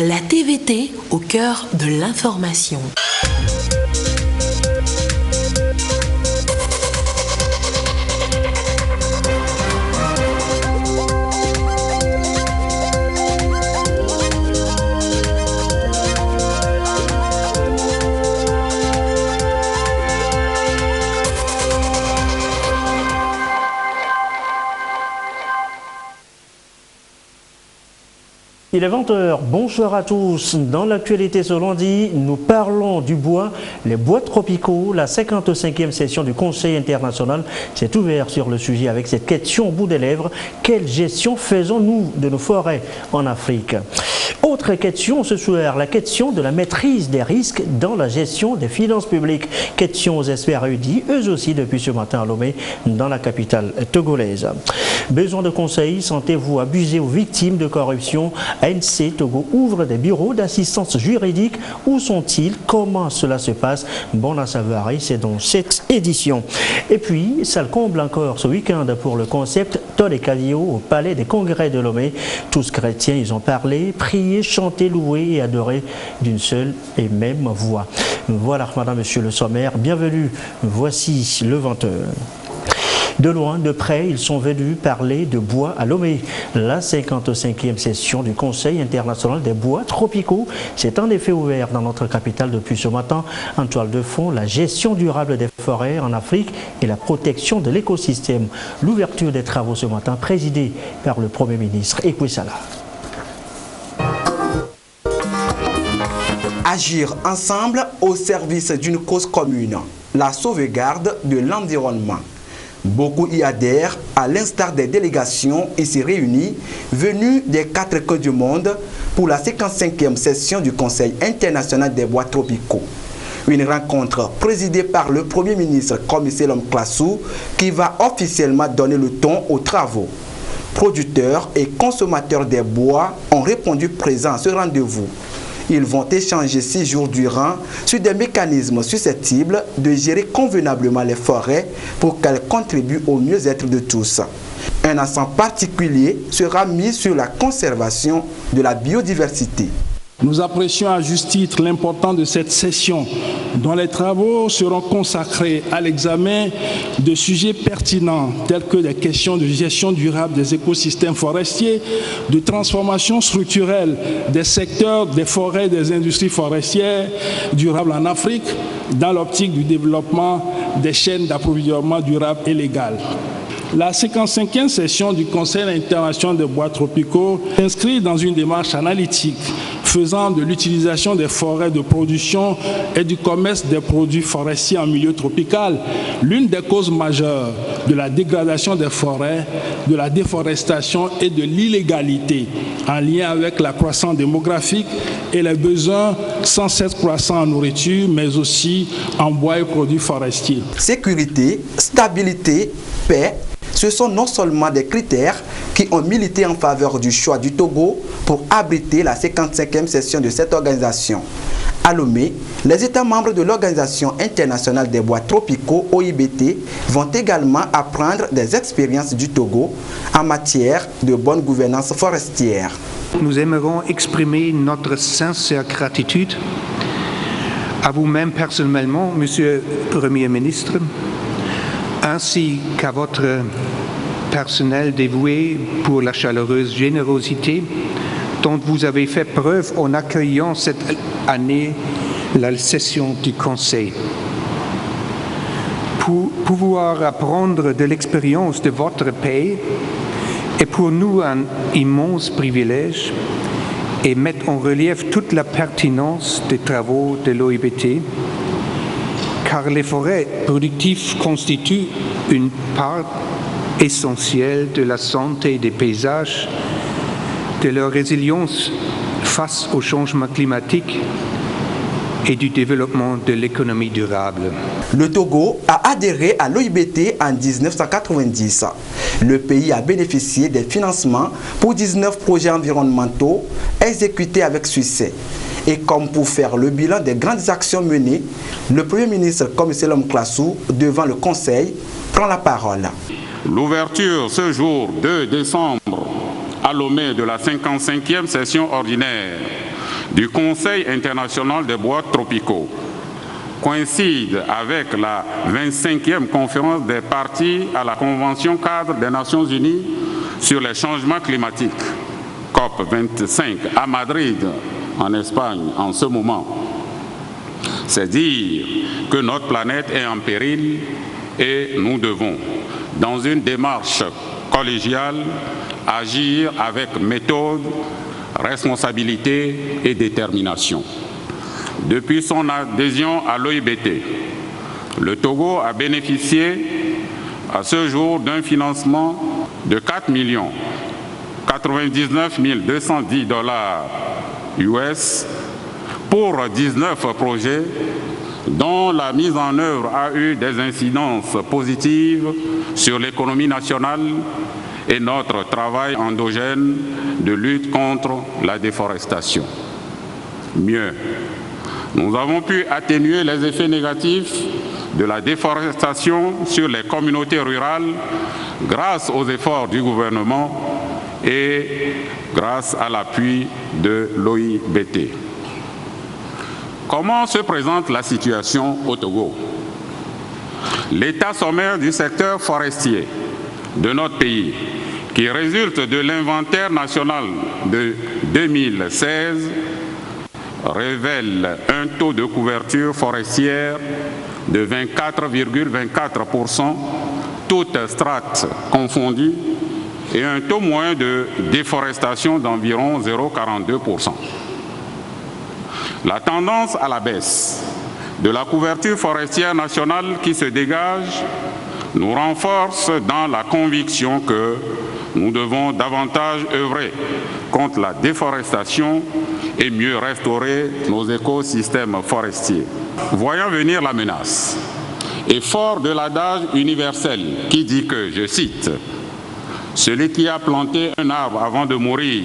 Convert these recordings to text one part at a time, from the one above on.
La TVT au cœur de l'information. Il est 20h, bonsoir à tous. Dans l'actualité ce lundi, nous parlons du bois, les bois tropicaux. La 55e session du Conseil international s'est ouverte sur le sujet avec cette question au bout des lèvres. Quelle gestion faisons-nous de nos forêts en Afrique? Autre question ce soir, la question de la maîtrise des risques dans la gestion des finances publiques. Question aux experts érudits, eux aussi depuis ce matin à Lomé, dans la capitale togolaise. Besoin de conseils, sentez-vous abusé aux victimes de corruption? ANC Togo ouvre des bureaux d'assistance juridique. Où sont-ils? Comment cela se passe? Bon à savoir, c'est dans cette édition. Et puis, ça le comble encore ce week-end pour le concept Tol et Calio au Palais des Congrès de Lomé. Tous chrétiens, ils ont parlé, prié, chanté, loué et adoré d'une seule et même voix. Voilà, madame, monsieur le sommaire, bienvenue. Voici le 20h. De loin, de près, ils sont venus parler de bois à Lomé. La 55e session du Conseil international des bois tropicaux s'est en effet ouverte dans notre capitale depuis ce matin. En toile de fond, la gestion durable des forêts en Afrique et la protection de l'écosystème. L'ouverture des travaux ce matin, présidée par le Premier ministre Ekwesala. Agir ensemble au service d'une cause commune, la sauvegarde de l'environnement. Beaucoup y adhèrent, à l'instar des délégations ici réunies, venues des 4 coins du monde pour la 55e session du Conseil international des bois tropicaux. Une rencontre présidée par le Premier ministre Komi Selom Klassou qui va officiellement donner le ton aux travaux. Producteurs et consommateurs des bois ont répondu présents à ce rendez-vous. Ils vont échanger 6 jours durant sur des mécanismes susceptibles de gérer convenablement les forêts pour qu'elles contribuent au mieux-être de tous. Un accent particulier sera mis sur la conservation de la biodiversité. Nous apprécions à juste titre l'importance de cette session, dont les travaux seront consacrés à l'examen de sujets pertinents tels que les questions de gestion durable des écosystèmes forestiers, de transformation structurelle des secteurs des forêts et des industries forestières durables en Afrique, dans l'optique du développement des chaînes d'approvisionnement durable et légales. La 55e session du Conseil international des bois tropicaux s'inscrit dans une démarche analytique faisant de l'utilisation des forêts de production et du commerce des produits forestiers en milieu tropical l'une des causes majeures de la dégradation des forêts, de la déforestation et de l'illégalité en lien avec la croissance démographique et les besoins sans cesse croissants en nourriture, mais aussi en bois et produits forestiers. Sécurité, stabilité, paix, ce sont non seulement des critères qui ont milité en faveur du choix du Togo pour abriter la 55e session de cette organisation. À Lomé, les États membres de l'Organisation internationale des bois tropicaux, OIBT, vont également apprendre des expériences du Togo en matière de bonne gouvernance forestière. Nous aimerons exprimer notre sincère gratitude à vous-même personnellement, Monsieur le Premier ministre, ainsi qu'à votre personnel dévoué pour la chaleureuse générosité dont vous avez fait preuve en accueillant cette année la session du Conseil. Pour pouvoir apprendre de l'expérience de votre pays est pour nous un immense privilège et mettre en relief toute la pertinence des travaux de l'OIBT, car les forêts productives constituent une part essentielle de la santé des paysages, de leur résilience face au changement climatique et du développement de l'économie durable. Le Togo a adhéré à l'OIBT en 1990. Le pays a bénéficié des financements pour 19 projets environnementaux exécutés avec succès. Et comme pour faire le bilan des grandes actions menées, le Premier ministre Komi Selom Klassou, devant le Conseil, prend la parole. L'ouverture ce jour 2 décembre à Lomé de la 55e session ordinaire du Conseil international des bois tropicaux coïncide avec la 25e conférence des parties à la Convention cadre des Nations Unies sur les changements climatiques, COP25, à Madrid, en Espagne, en ce moment. C'est dire que notre planète est en péril et nous devons, dans une démarche collégiale, agir avec méthode, responsabilité et détermination. Depuis son adhésion à l'OIBT, le Togo a bénéficié à ce jour d'un financement de 4 099 210 $ US pour 19 projets dont la mise en œuvre a eu des incidences positives sur l'économie nationale et notre travail endogène de lutte contre la déforestation. Mieux, nous avons pu atténuer les effets négatifs de la déforestation sur les communautés rurales grâce aux efforts du gouvernement et grâce à l'appui de l'OIBT. Comment se présente la situation au Togo? L'état sommaire du secteur forestier de notre pays, qui résulte de l'inventaire national de 2016, révèle un taux de couverture forestière de 24,24%, toutes strates confondues, et un taux moyen de déforestation d'environ 0,42%. La tendance à la baisse de la couverture forestière nationale qui se dégage nous renforce dans la conviction que nous devons davantage œuvrer contre la déforestation et mieux restaurer nos écosystèmes forestiers. Voyant venir la menace, et fort de l'adage universel qui dit que, je cite, « Celui qui a planté un arbre avant de mourir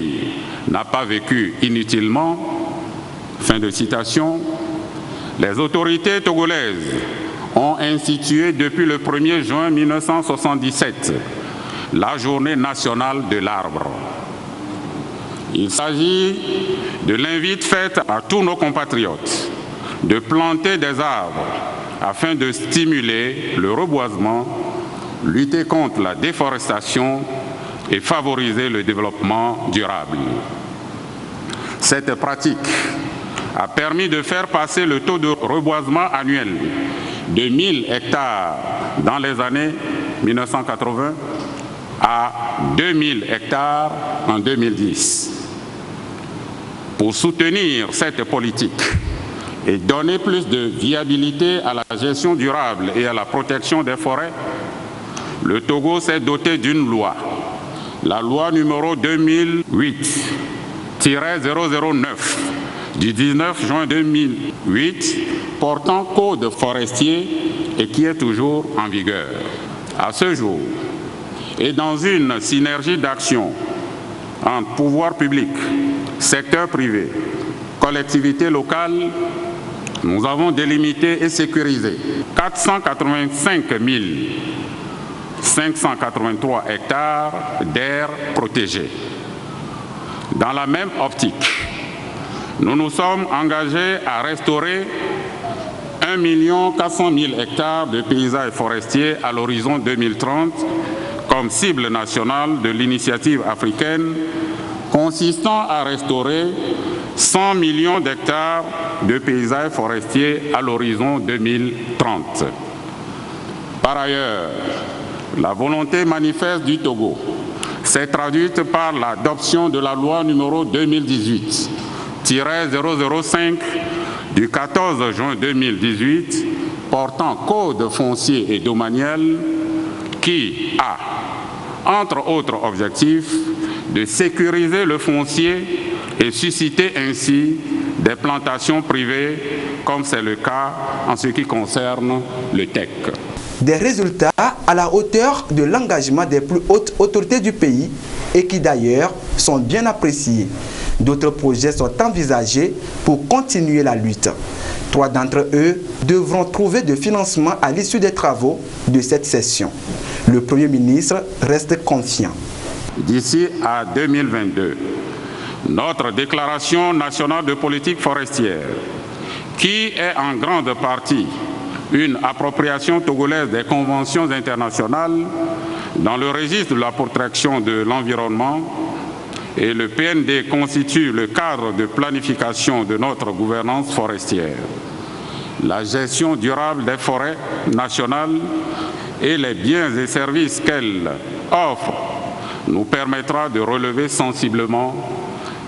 n'a pas vécu inutilement », fin de citation, les autorités togolaises ont institué depuis le 1er juin 1977 la Journée nationale de l'arbre. Il s'agit de l'invite faite à tous nos compatriotes de planter des arbres afin de stimuler le reboisement, lutter contre la déforestation et favoriser le développement durable. Cette pratique a permis de faire passer le taux de reboisement annuel de 1000 hectares dans les années 1980 à 2000 hectares en 2010. Pour soutenir cette politique et donner plus de viabilité à la gestion durable et à la protection des forêts, le Togo s'est doté d'une loi, la loi numéro 2008-009 du 19 juin 2008 portant code forestier et qui est toujours en vigueur. À ce jour, et dans une synergie d'action entre pouvoir public, secteur privé, collectivités locales, nous avons délimité et sécurisé 485 583 hectares d'aires protégées. Dans la même optique, nous nous sommes engagés à restaurer 1 400 000 hectares de paysages forestiers à l'horizon 2030 comme cible nationale de l'initiative africaine consistant à restaurer 100 millions d'hectares de paysages forestiers à l'horizon 2030. Par ailleurs, la volonté manifeste du Togo s'est traduite par l'adoption de la loi numéro 2018-005 du 14 juin 2018 portant code foncier et domanial qui a, entre autres objectifs, de sécuriser le foncier et susciter ainsi des plantations privées, comme c'est le cas en ce qui concerne le TEC. Des résultats à la hauteur de l'engagement des plus hautes autorités du pays et qui d'ailleurs sont bien appréciés. D'autres projets sont envisagés pour continuer la lutte. 3 d'entre eux devront trouver de financement à l'issue des travaux de cette session. Le Premier ministre reste confiant. D'ici à 2022, Notre déclaration nationale de politique forestière, qui est en grande partie une appropriation togolaise des conventions internationales dans le registre de la protection de l'environnement, et le PND constitue le cadre de planification de notre gouvernance forestière. La gestion durable des forêts nationales et les biens et services qu'elle offre nous permettra de relever sensiblement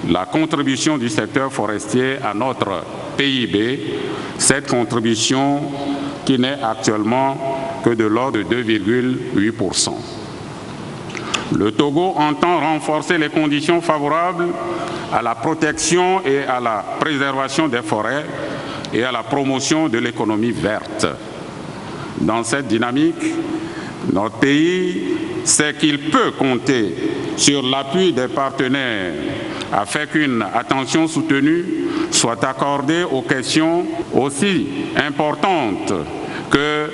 la contribution du secteur forestier à notre PIB, cette contribution qui n'est actuellement que de l'ordre de 2,8%. Le Togo entend renforcer les conditions favorables à la protection et à la préservation des forêts et à la promotion de l'économie verte. Dans cette dynamique, notre pays sait qu'il peut compter sur l'appui des partenaires afin qu'une attention soutenue soit accordée aux questions aussi importantes que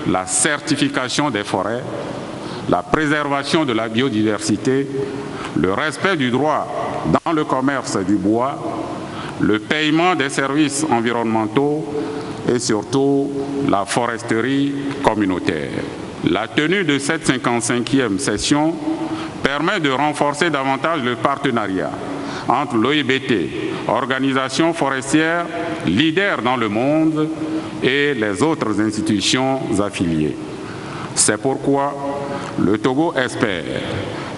la certification des forêts, la préservation de la biodiversité, le respect du droit dans le commerce du bois, le paiement des services environnementaux et surtout la foresterie communautaire. La tenue de cette 55e session permet de renforcer davantage le partenariat entre l'OIBT, organisation forestière leader dans le monde, et les autres institutions affiliées. C'est pourquoi le Togo espère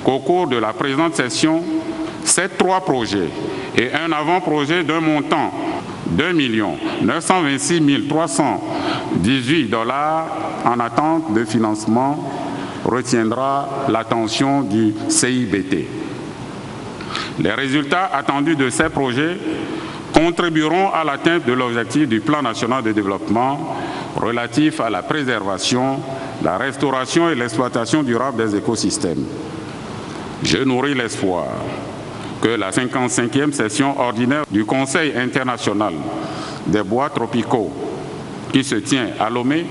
qu'au cours de la présente session, ces 3 projets et un avant-projet d'un montant de $2 926 318 en attente de financement retiendra l'attention du CIBT. Les résultats attendus de ces projets contribueront à l'atteinte de l'objectif du Plan national de développement relatif à la préservation, la restauration et l'exploitation durable des écosystèmes. Je nourris l'espoir que la 55e session ordinaire du Conseil international des bois tropicaux qui se tient à Lomé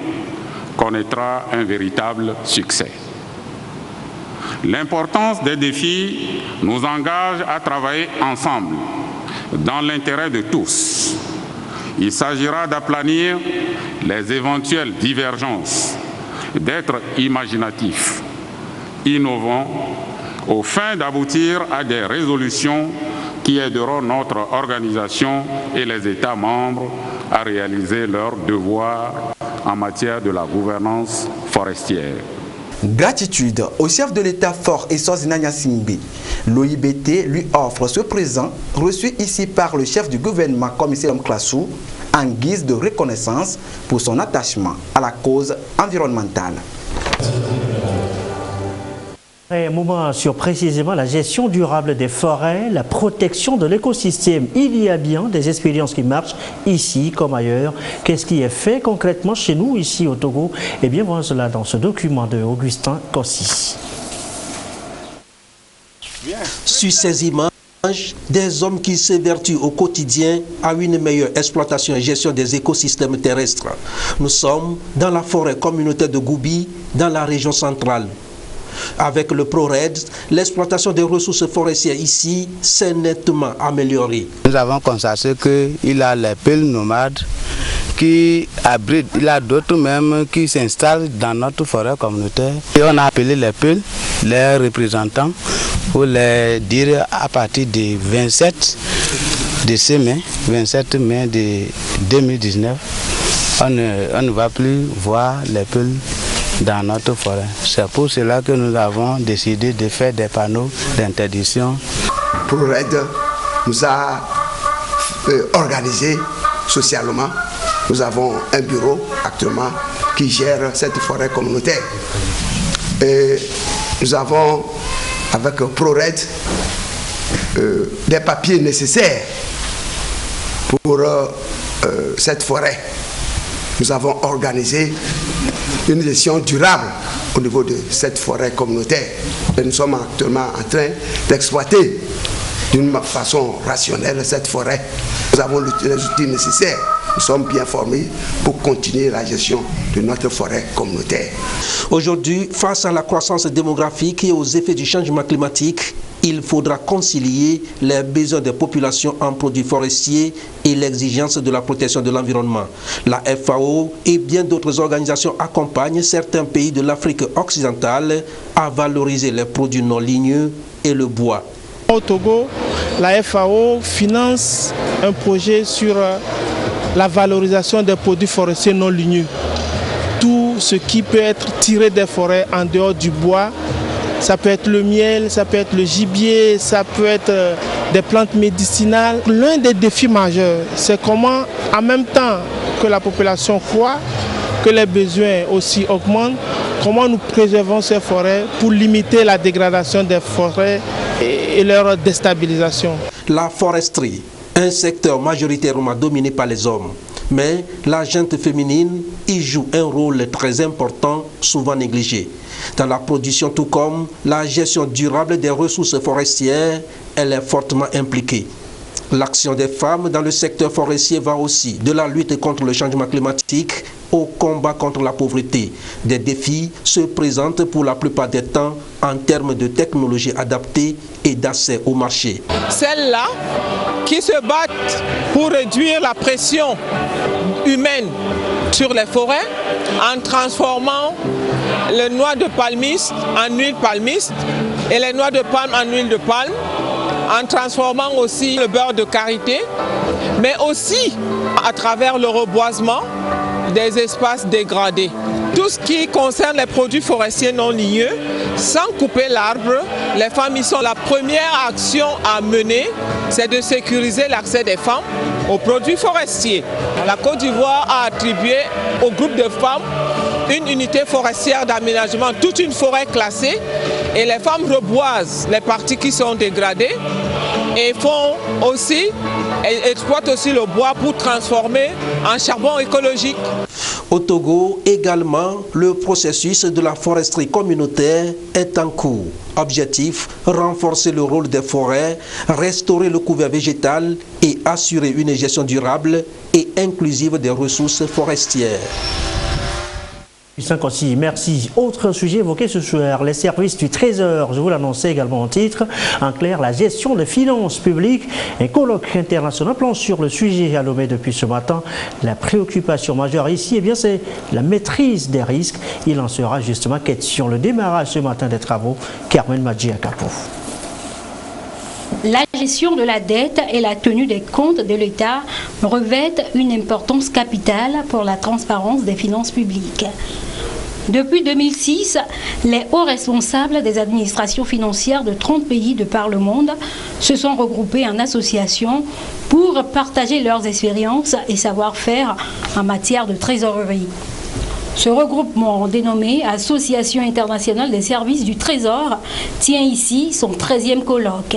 connaîtra un véritable succès. L'importance des défis nous engage à travailler ensemble dans l'intérêt de tous. Il s'agira d'aplanir les éventuelles divergences, d'être imaginatifs, innovants, aux fins d'aboutir à des résolutions qui aideront notre organisation et les États membres à réaliser leurs devoirs en matière de la gouvernance forestière. Gratitude au chef de l'État fort Essos Nanyasingbe. L'OIBT lui offre ce présent reçu ici par le chef du gouvernement, commissaire Classou, en guise de reconnaissance pour son attachement à la cause environnementale. Un moment sur précisément la gestion durable des forêts, la protection de l'écosystème. Il y a bien des expériences qui marchent ici comme ailleurs. Qu'est-ce qui est fait concrètement chez nous, ici au Togo? Eh bien, voilà cela dans ce document de Augustin Kossi. Sur ces images, des hommes qui s'évertuent au quotidien à une meilleure exploitation et gestion des écosystèmes terrestres. Nous sommes dans la forêt communautaire de Goubi, dans la région centrale. Avec le ProRed, l'exploitation des ressources forestières ici s'est nettement améliorée. Nous avons constaté qu'il a les piles nomades qui abritent, il y a d'autres même qui s'installent dans notre forêt communautaire. Et on a appelé les piles, les représentants, pour les dire à partir du 27 mai 2019, on ne va plus voir les piles dans notre forêt. C'est pour cela que nous avons décidé de faire des panneaux d'interdiction. ProRed nous a organisé socialement. Nous avons un bureau actuellement qui gère cette forêt communautaire. Et nous avons avec ProRed des papiers nécessaires pour cette forêt. Nous avons organisé une gestion durable au niveau de cette forêt communautaire. Et nous sommes actuellement en train d'exploiter d'une façon rationnelle cette forêt. Nous avons les outils nécessaires. Nous sommes bien formés pour continuer la gestion de notre forêt communautaire. Aujourd'hui, face à la croissance démographique et aux effets du changement climatique, il faudra concilier les besoins des populations en produits forestiers et l'exigence de la protection de l'environnement. La FAO et bien d'autres organisations accompagnent certains pays de l'Afrique occidentale à valoriser les produits non ligneux et le bois. Au Togo, la FAO finance un projet sur la valorisation des produits forestiers non ligneux. Tout ce qui peut être tiré des forêts en dehors du bois, ça peut être le miel, ça peut être le gibier, ça peut être des plantes médicinales. L'un des défis majeurs, c'est comment, en même temps que la population croît, que les besoins aussi augmentent, comment nous préservons ces forêts pour limiter la dégradation des forêts et leur déstabilisation. La foresterie, un secteur majoritairement dominé par les hommes. Mais la gente féminine y joue un rôle très important, souvent négligé. Dans la production tout comme la gestion durable des ressources forestières, elle est fortement impliquée. L'action des femmes dans le secteur forestier va aussi de la lutte contre le changement climatique au combat contre la pauvreté. Des défis se présentent pour la plupart des temps en termes de technologies adaptées et d'accès au marché. Celles-là qui se battent pour réduire la pression humaine sur les forêts en transformant les noix de palmiste en huile palmiste et les noix de palme en huile de palme, en transformant aussi le beurre de karité, mais aussi à travers le reboisement des espaces dégradés. Tout ce qui concerne les produits forestiers non ligneux, sans couper l'arbre, les femmes y sont la première action à mener, c'est de sécuriser l'accès des femmes aux produits forestiers. La Côte d'Ivoire a attribué au groupe de femmes une unité forestière d'aménagement, toute une forêt classée, et les femmes reboisent les parties qui sont dégradées et exploitent aussi le bois pour transformer en charbon écologique. Au Togo également, le processus de la foresterie communautaire est en cours. Objectif, renforcer le rôle des forêts, restaurer le couvert végétal et assurer une gestion durable et inclusive des ressources forestières. Merci. Autre sujet évoqué ce soir, les services du Trésor. Je vous l'annonçais également en titre. En clair, la gestion des finances publiques. Un colloque international planche sur le sujet à Lomé depuis ce matin. La préoccupation majeure ici, c'est la maîtrise des risques. Il en sera justement question. Le démarrage ce matin des travaux. Carmen Madjiakapo. La gestion de la dette et la tenue des comptes de l'État revêtent une importance capitale pour la transparence des finances publiques. Depuis 2006, les hauts responsables des administrations financières de 30 pays de par le monde se sont regroupés en associations pour partager leurs expériences et savoir-faire en matière de trésorerie. Ce regroupement, dénommé Association internationale des services du Trésor, tient ici son 13e colloque.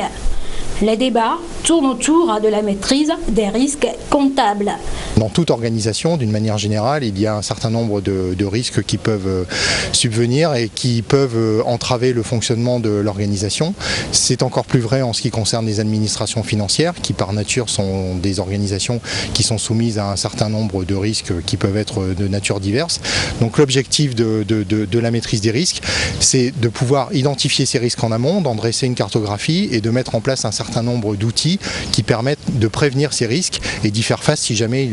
Les débats tournent autour de la maîtrise des risques comptables. Dans toute organisation, d'une manière générale, il y a un certain nombre de risques qui peuvent subvenir et qui peuvent entraver le fonctionnement de l'organisation. C'est encore plus vrai en ce qui concerne les administrations financières, qui par nature sont des organisations qui sont soumises à un certain nombre de risques qui peuvent être de nature diverse. Donc l'objectif de la maîtrise des risques, c'est de pouvoir identifier ces risques en amont, d'en dresser une cartographie et de mettre en place un certain nombre d'outils qui permettent de prévenir ces risques et d'y faire face si jamais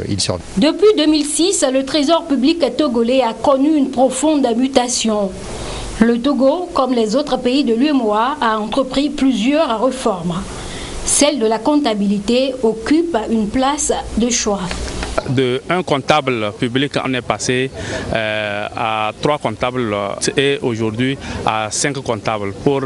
ils surviennent. Depuis 2006, le Trésor public togolais a connu une profonde mutation. Le Togo, comme les autres pays de l'UEMOA, a entrepris plusieurs réformes. Celle de la comptabilité occupe une place de choix. De un comptable public, on est passé à 3 comptables et aujourd'hui à 5 comptables pour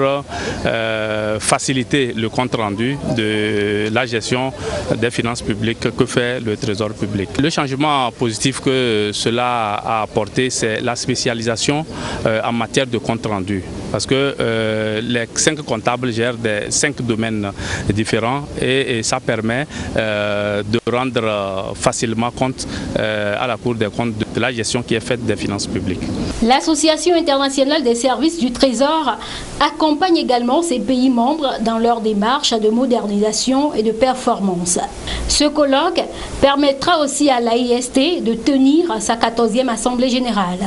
faciliter le compte rendu de la gestion des finances publiques que fait le Trésor public. Le changement positif que cela a apporté, c'est la spécialisation en matière de compte rendu. Parce que les 5 comptables gèrent 5 domaines différents et ça permet de rendre facilement compte à la Cour des comptes de la gestion qui est faite des finances publiques. L'Association internationale des services du Trésor accompagne également ses pays membres dans leur démarche de modernisation et de performance. Ce colloque permettra aussi à l'AIST de tenir sa 14e Assemblée générale.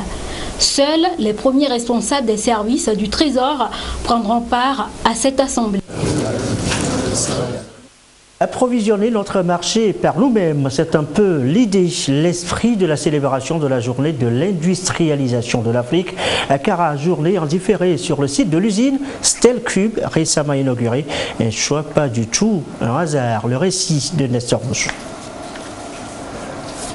Seuls les premiers responsables des services du Trésor prendront part à cette assemblée. Approvisionner notre marché par nous-mêmes, c'est un peu l'idée, l'esprit de la célébration de la journée de l'industrialisation de l'Afrique. Akara, journée en différé sur le site de l'usine Stelcube, récemment inaugurée. Un choix pas du tout un hasard. Le récit de Nestor Bouchou.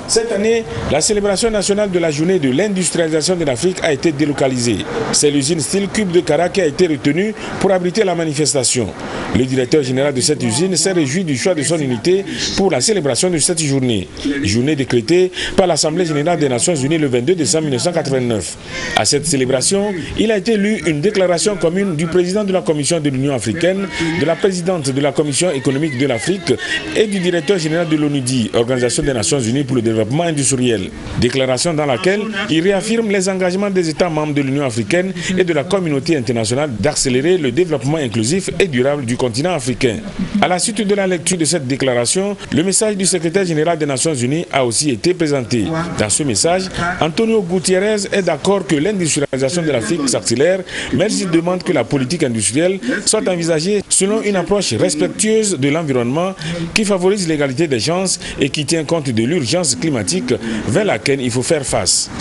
Cette année, la célébration nationale de la journée de l'industrialisation de l'Afrique a été délocalisée. C'est l'usine Stelcube de Kara qui a été retenue pour abriter la manifestation. Le directeur général de cette usine s'est réjoui du choix de son unité pour la célébration de cette journée. Journée décrétée par l'Assemblée générale des Nations unies le 22 décembre 1989. À cette célébration, il a été lu une déclaration commune du président de la Commission de l'Union africaine, de la présidente de la Commission économique de l'Afrique et du directeur général de l'ONUDI, Organisation des Nations unies pour le développement industriel. Déclaration dans laquelle il réaffirme les engagements des États membres de l'Union africaine et de la communauté internationale d'accélérer le développement inclusif et durable du continent africain. À la suite de la lecture de cette déclaration, le message du secrétaire général des Nations unies a aussi été présenté. Dans ce message, Antonio Gutiérrez est d'accord que l'industrialisation de l'Afrique s'accélère, mais il demande que la politique industrielle soit envisagée selon une approche respectueuse de l'environnement qui favorise l'égalité des chances et qui tient compte de l'urgence climatique vers laquelle il faut faire face.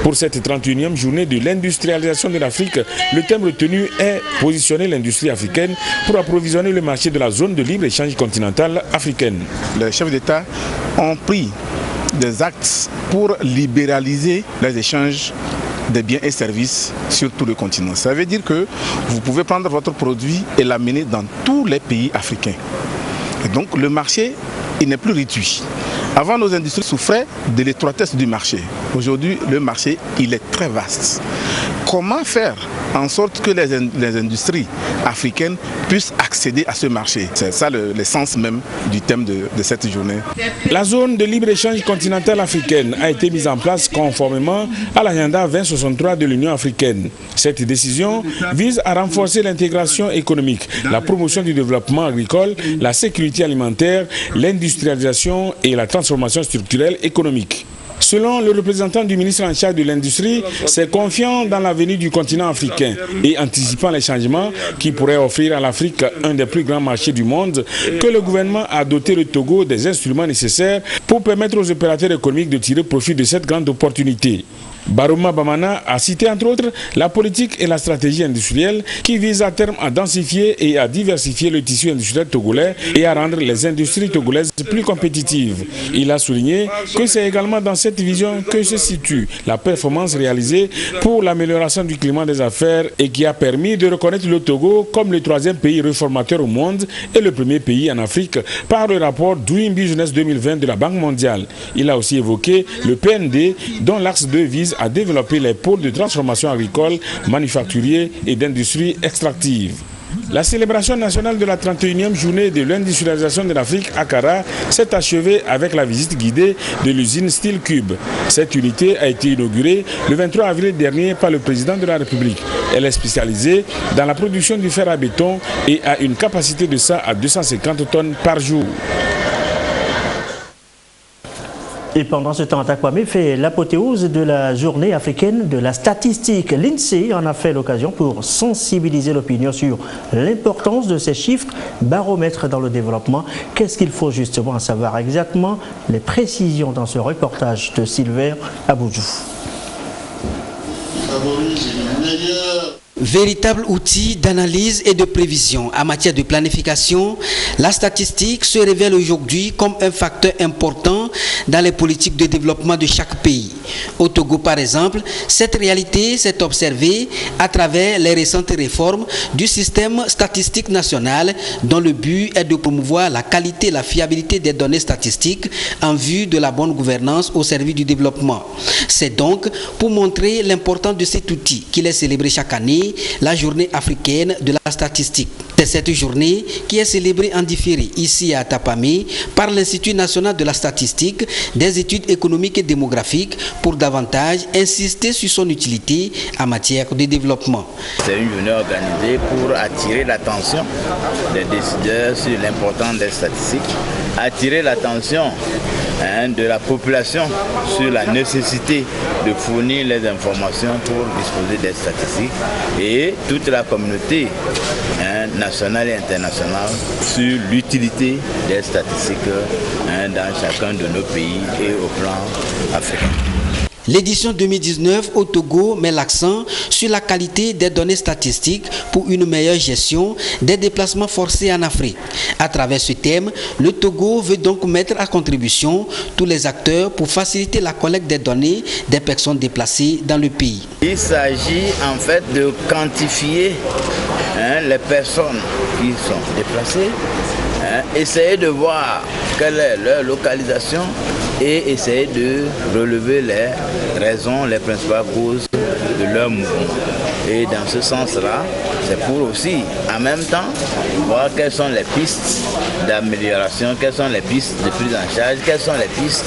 Pour cette 31e journée de l'industrialisation de l'Afrique, le thème retenu est « Positionner l'industrie africaine pour approvisionner le marché de la zone de libre-échange continentale africaine ». Les chefs d'État ont pris des actes pour libéraliser les échanges des biens et services sur tout le continent. Ça veut dire que vous pouvez prendre votre produit et l'amener dans tous les pays africains. Et donc le marché, il n'est plus réduit. Avant, nos industries souffraient de l'étroitesse du marché. Aujourd'hui, le marché, il est très vaste. Comment faire en sorte que les industries africaines puissent accéder à ce marché? C'est ça le sens même du thème de cette journée. La zone de libre-échange continentale africaine a été mise en place conformément à l'agenda 2063 de l'Union africaine. Cette décision vise à renforcer l'intégration économique, la promotion du développement agricole, la sécurité alimentaire, l'industrialisation et la transformation structurelle économique. Selon le représentant du ministre en charge de l'industrie, c'est confiant dans l'avenir du continent africain et anticipant les changements qui pourraient offrir à l'Afrique un des plus grands marchés du monde que le gouvernement a doté le Togo des instruments nécessaires pour permettre aux opérateurs économiques de tirer profit de cette grande opportunité. Baroma Bamana a cité entre autres la politique et la stratégie industrielle qui vise à terme à densifier et à diversifier le tissu industriel togolais et à rendre les industries togolaises plus compétitives. Il a souligné que c'est également dans cette vision que se situe la performance réalisée pour l'amélioration du climat des affaires et qui a permis de reconnaître le Togo comme le 3e pays réformateur au monde et le premier pays en Afrique par le rapport Doing Business 2020 de la Banque mondiale. Il a aussi évoqué le PND dont l'axe 2 vise à développer les pôles de transformation agricole, manufacturier et d'industrie extractive. La célébration nationale de la 31e journée de l'industrialisation de l'Afrique à Kara s'est achevée avec la visite guidée de l'usine Stelcube. Cette unité a été inaugurée le 23 avril dernier par le président de la République. Elle est spécialisée dans la production du fer à béton et a une capacité de ça à 250 tonnes par jour. Et pendant ce temps, Takwame fait l'apothéose de la journée africaine de la statistique. L'INSEE en a fait l'occasion pour sensibiliser l'opinion sur l'importance de ces chiffres baromètres dans le développement. Qu'est-ce qu'il faut justement en savoir exactement? Les précisions dans ce reportage de Sylvain Aboudjou. Véritable outil d'analyse et de prévision en matière de planification, la statistique se révèle aujourd'hui comme un facteur important dans les politiques de développement de chaque pays. Au Togo, par exemple, cette réalité s'est observée à travers les récentes réformes du système statistique national dont le but est de promouvoir la qualité et la fiabilité des données statistiques en vue de la bonne gouvernance au service du développement. C'est donc pour montrer l'importance de cet outil qu'il est célébré chaque année la journée africaine de la statistique. C'est cette journée qui est célébrée en différé ici à Tapamé par l'Institut national de la statistique, des études économiques et démographiques pour davantage insister sur son utilité en matière de développement. C'est une journée organisée pour attirer l'attention des décideurs sur l'importance des statistiques attirer l'attention de la population sur la nécessité de fournir les informations pour disposer des statistiques et toute la communauté nationale et internationale sur l'utilité des statistiques dans chacun de nos pays et au plan africain. L'édition 2019 au Togo met l'accent sur la qualité des données statistiques pour une meilleure gestion des déplacements forcés en Afrique. À travers ce thème, le Togo veut donc mettre à contribution tous les acteurs pour faciliter la collecte des données des personnes déplacées dans le pays. Il s'agit en fait de quantifier les personnes qui sont déplacées, essayer de voir quelle est leur localisation et essayer de relever les raisons, les principales causes de leur mouvement. Et dans ce sens-là, c'est pour aussi, en même temps, voir quelles sont les pistes d'amélioration, quelles sont les pistes de prise en charge, quelles sont les pistes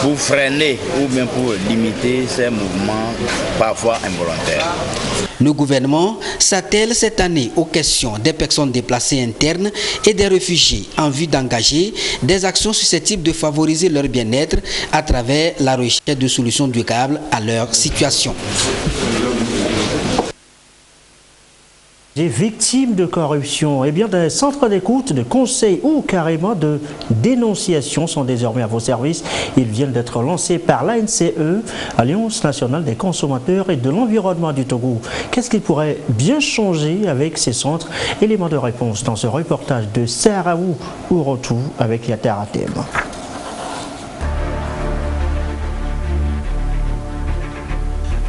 pour freiner ou bien pour limiter ces mouvements parfois involontaires. Le gouvernement s'attelle cette année aux questions des personnes déplacées internes et des réfugiés en vue d'engager des actions susceptibles de favoriser leur bien-être à travers la recherche de solutions durables à leur situation. Des victimes de corruption, eh bien des centres d'écoute, de conseil ou carrément de dénonciation sont désormais à vos services. Ils viennent d'être lancés par l'ANCE, Alliance nationale des consommateurs et de l'environnement du Togo. Qu'est-ce qui pourrait bien changer avec ces centres? Élément de réponse dans ce reportage de Saraou Ourotou avec Yataratem.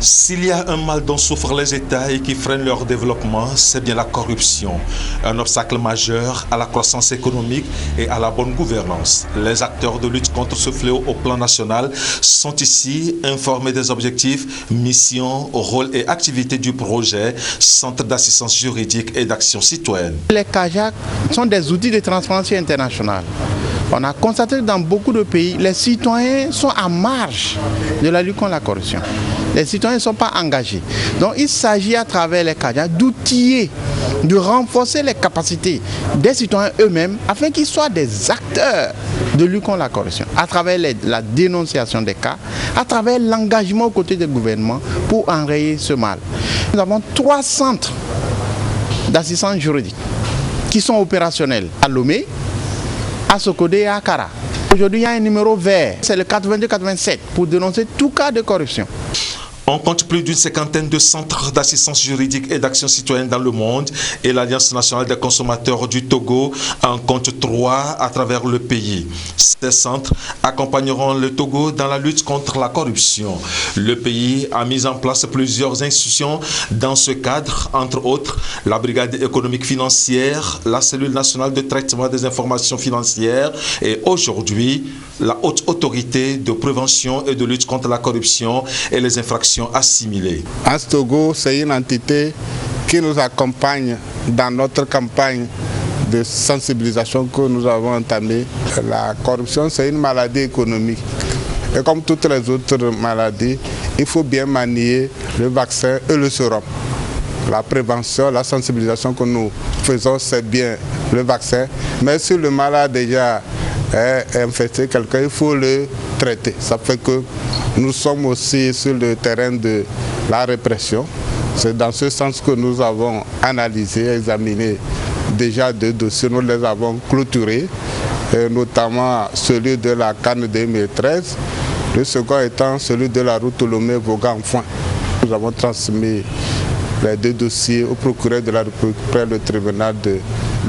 S'il y a un mal dont souffrent les États et qui freine leur développement, c'est bien la corruption. Un obstacle majeur à la croissance économique et à la bonne gouvernance. Les acteurs de lutte contre ce fléau au plan national sont ici informés des objectifs, missions, rôles et activités du projet Centre d'assistance juridique et d'action citoyenne. Les CAJAC sont des outils de transparency internationale. On a constaté que dans beaucoup de pays, les citoyens sont à marge de la lutte contre la corruption. Les citoyens ne sont pas engagés. Donc il s'agit à travers les CAJAC d'outiller, de renforcer les capacités des citoyens eux-mêmes afin qu'ils soient des acteurs de lutte contre la corruption, à travers la dénonciation des cas, à travers l'engagement aux côtés du gouvernement pour enrayer ce mal. Nous avons 3 centres d'assistance juridique qui sont opérationnels à Lomé, à Sokodé et à Akara. Aujourd'hui, il y a un numéro vert, c'est le 82-87 pour dénoncer tout cas de corruption. On compte plus d'une cinquantaine de centres d'assistance juridique et d'action citoyenne dans le monde et l'Alliance nationale des consommateurs du Togo en compte 3 à travers le pays. Ces centres accompagneront le Togo dans la lutte contre la corruption. Le pays a mis en place plusieurs institutions dans ce cadre, entre autres la Brigade économique financière, la cellule nationale de traitement des informations financières et aujourd'hui la Haute Autorité de prévention et de lutte contre la corruption et les infractions assimilées. AS Togo, c'est une entité qui nous accompagne dans notre campagne de sensibilisation que nous avons entamée. La corruption, c'est une maladie économique. Et comme toutes les autres maladies, il faut bien manier le vaccin et le sérum. La prévention, la sensibilisation que nous faisons, c'est bien le vaccin. Mais si le malade déjà est infecté quelqu'un, il faut le traiter. Ça fait que nous sommes aussi sur le terrain de la répression. C'est dans ce sens que nous avons analysé, examiné déjà 2 dossiers. Nous les avons clôturés, notamment celui de la Cannes 2013, le second étant celui de la route Lomé-Vogan-Foin. Nous avons transmis les 2 dossiers au procureur de la République près le tribunal de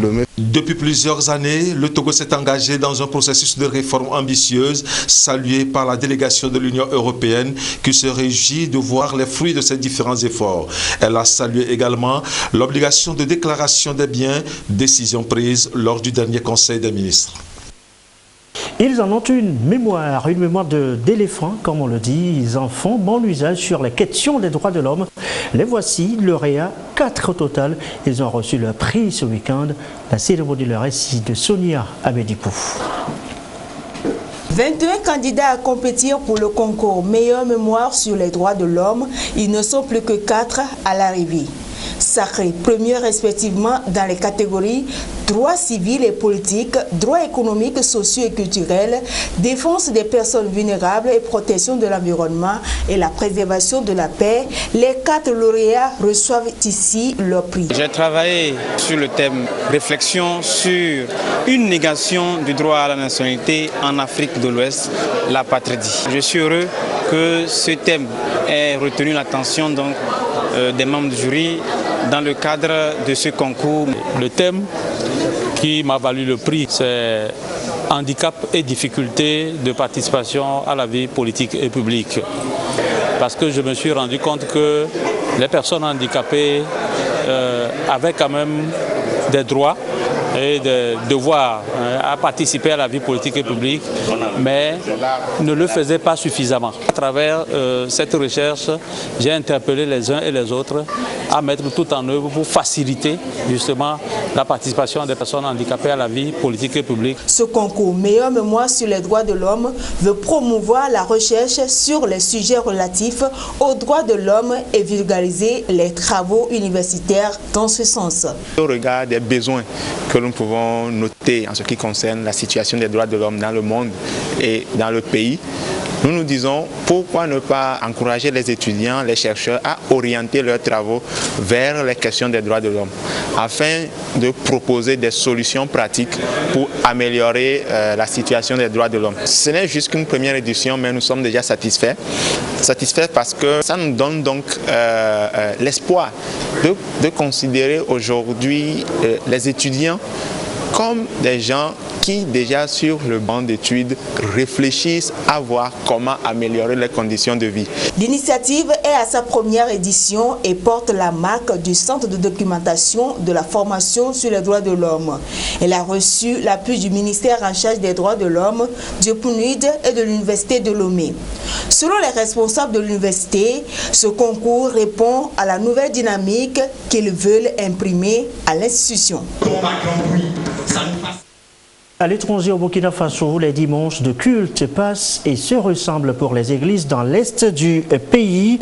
Lomé. Depuis plusieurs années, le Togo s'est engagé dans un processus de réforme ambitieuse, salué par la délégation de l'Union européenne qui se réjouit de voir les fruits de ces différents efforts. Elle a salué également l'obligation de déclaration des biens, décision prise lors du dernier Conseil des ministres. Ils en ont une mémoire d'éléphant, comme on le dit. Ils en font bon usage sur les questions des droits de l'homme. Les voici, lauréats, 4 au total. Ils ont reçu leur prix ce week-end. La cérémonie leur récit de Sonia Abedikou. 21 candidats à compétir pour le concours Meilleure mémoire sur les droits de l'homme. Ils ne sont plus que 4 à l'arrivée. sacrés, premiers respectivement dans les catégories droits civils et politiques, droits économiques, sociaux et culturels, défense des personnes vulnérables et protection de l'environnement et la préservation de la paix. Les 4 lauréats reçoivent ici leur prix. J'ai travaillé sur le thème réflexion sur une négation du droit à la nationalité en Afrique de l'Ouest, l'apatridie. Je suis heureux que ce thème ait retenu l'attention des membres du jury dans le cadre de ce concours. Le thème qui m'a valu le prix, c'est handicap et difficultés de participation à la vie politique et publique. Parce que je me suis rendu compte que les personnes handicapées avaient quand même des droits et des devoirs à participer à la vie politique et publique, mais ne le faisaient pas suffisamment. À travers cette recherche, j'ai interpellé les uns et les autres à mettre tout en œuvre pour faciliter justement la participation des personnes handicapées à la vie politique et publique. Ce concours Meilleure mémoire sur les droits de l'homme veut promouvoir la recherche sur les sujets relatifs aux droits de l'homme et vulgariser les travaux universitaires dans ce sens. Au regard des besoins que nous pouvons noter en ce qui concerne la situation des droits de l'homme dans le monde et dans le pays, nous nous disons pourquoi ne pas encourager les étudiants, les chercheurs à orienter leurs travaux vers les questions des droits de l'homme afin de proposer des solutions pratiques pour améliorer la situation des droits de l'homme. Ce n'est juste qu'une première édition, mais nous sommes déjà satisfaits. Satisfaits parce que ça nous donne donc l'espoir de considérer aujourd'hui les étudiants comme des gens qui déjà sur le banc d'études réfléchissent à voir comment améliorer les conditions de vie. L'initiative est à sa première édition et porte la marque du Centre de documentation de la formation sur les droits de l'homme. Elle a reçu l'appui du ministère en charge des droits de l'homme, du PNUD et de l'Université de Lomé. Selon les responsables de l'université, ce concours répond à la nouvelle dynamique qu'ils veulent imprimer à l'institution. À l'étranger, au Burkina Faso, les dimanches de culte passent et se ressemblent pour les églises dans l'est du pays.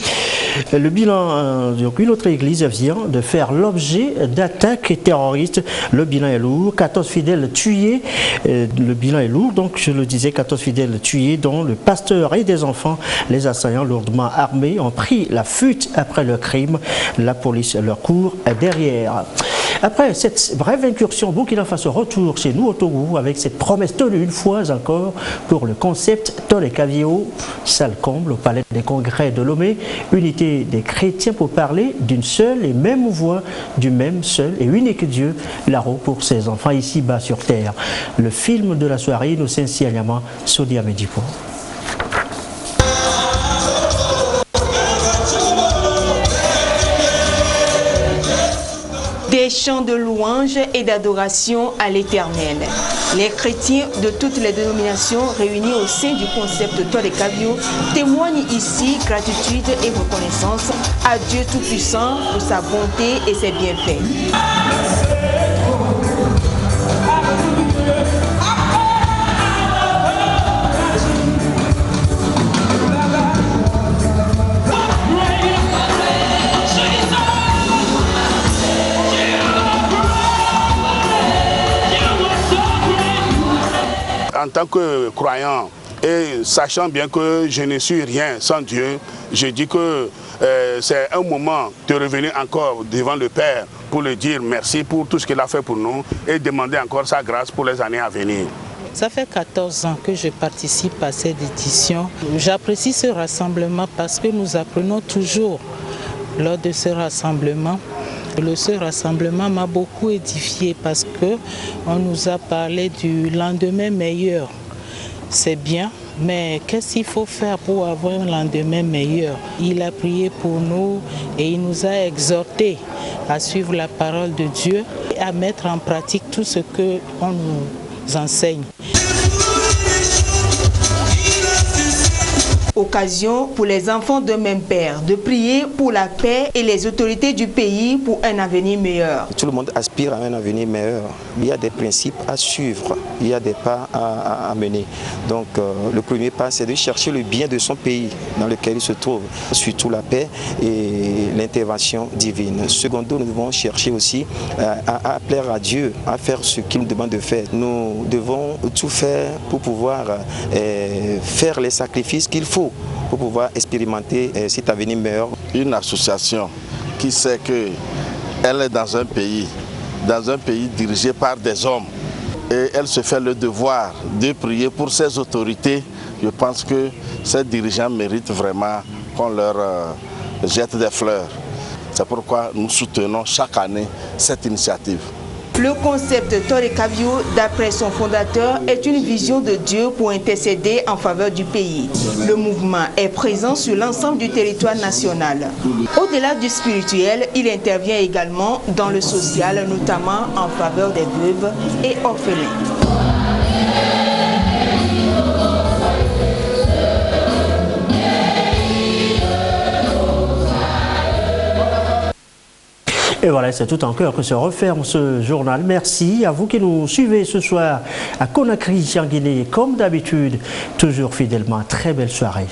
Le bilan d'une autre église vient de faire l'objet d'attaques terroristes. Le bilan est lourd, 14 fidèles tués. Le bilan est lourd, donc je le disais, 14 fidèles tués, dont le pasteur et des enfants. Les assaillants lourdement armés ont pris la fuite après le crime. La police leur court derrière. Après cette brève incursion, Burkina Faso retour chez nous au Togo avec cette promesse tenue une fois encore pour le concept Tole Kavio, salle comble au palais des congrès de Lomé, unité des chrétiens pour parler d'une seule et même voix, du même seul et unique Dieu, Laro pour ses enfants ici-bas sur terre. Le film de la soirée, Innocent Sianyama, Sodia Medipo. Des chants de louange et d'adoration à l'Éternel. Les chrétiens de toutes les dénominations réunis au sein du concept Tole Kavio témoignent ici gratitude et reconnaissance à Dieu Tout-Puissant pour sa bonté et ses bienfaits. En tant que croyant et sachant bien que je ne suis rien sans Dieu, je dis que c'est un moment de revenir encore devant le Père pour lui dire merci pour tout ce qu'il a fait pour nous et demander encore sa grâce pour les années à venir. Ça fait 14 ans que je participe à cette édition. J'apprécie ce rassemblement parce que nous apprenons toujours lors de ce rassemblement. Ce rassemblement m'a beaucoup édifié parce qu'on nous a parlé du lendemain meilleur. C'est bien, mais qu'est-ce qu'il faut faire pour avoir un lendemain meilleur? Il a prié pour nous et il nous a exhortés à suivre la parole de Dieu et à mettre en pratique tout ce qu'on nous enseigne. Occasion pour les enfants d'un même père de prier pour la paix et les autorités du pays pour un avenir meilleur. Tout le monde aspire à un avenir meilleur. Il y a des principes à suivre, il y a des pas à mener. Donc le premier pas, c'est de chercher le bien de son pays dans lequel il se trouve, surtout la paix et l'intervention divine. Secondo, nous devons chercher aussi à plaire à Dieu, à faire ce qu'il nous demande de faire. Nous devons tout faire pour pouvoir faire les sacrifices qu'il faut pour pouvoir expérimenter cet avenir meilleur. Une association qui sait qu'elle est dans un pays dirigé par des hommes et elle se fait le devoir de prier pour ses autorités, je pense que ces dirigeants méritent vraiment qu'on leur jette des fleurs. C'est pourquoi nous soutenons chaque année cette initiative. Le concept Torre Cabio, d'après son fondateur, est une vision de Dieu pour intercéder en faveur du pays. Le mouvement est présent sur l'ensemble du territoire national. Au-delà du spirituel, il intervient également dans le social, notamment en faveur des veuves et orphelins. Et voilà, c'est tout en cœur que se referme ce journal. Merci à vous qui nous suivez ce soir à Conakry, en Guinée, comme d'habitude, toujours fidèlement. Très belle soirée.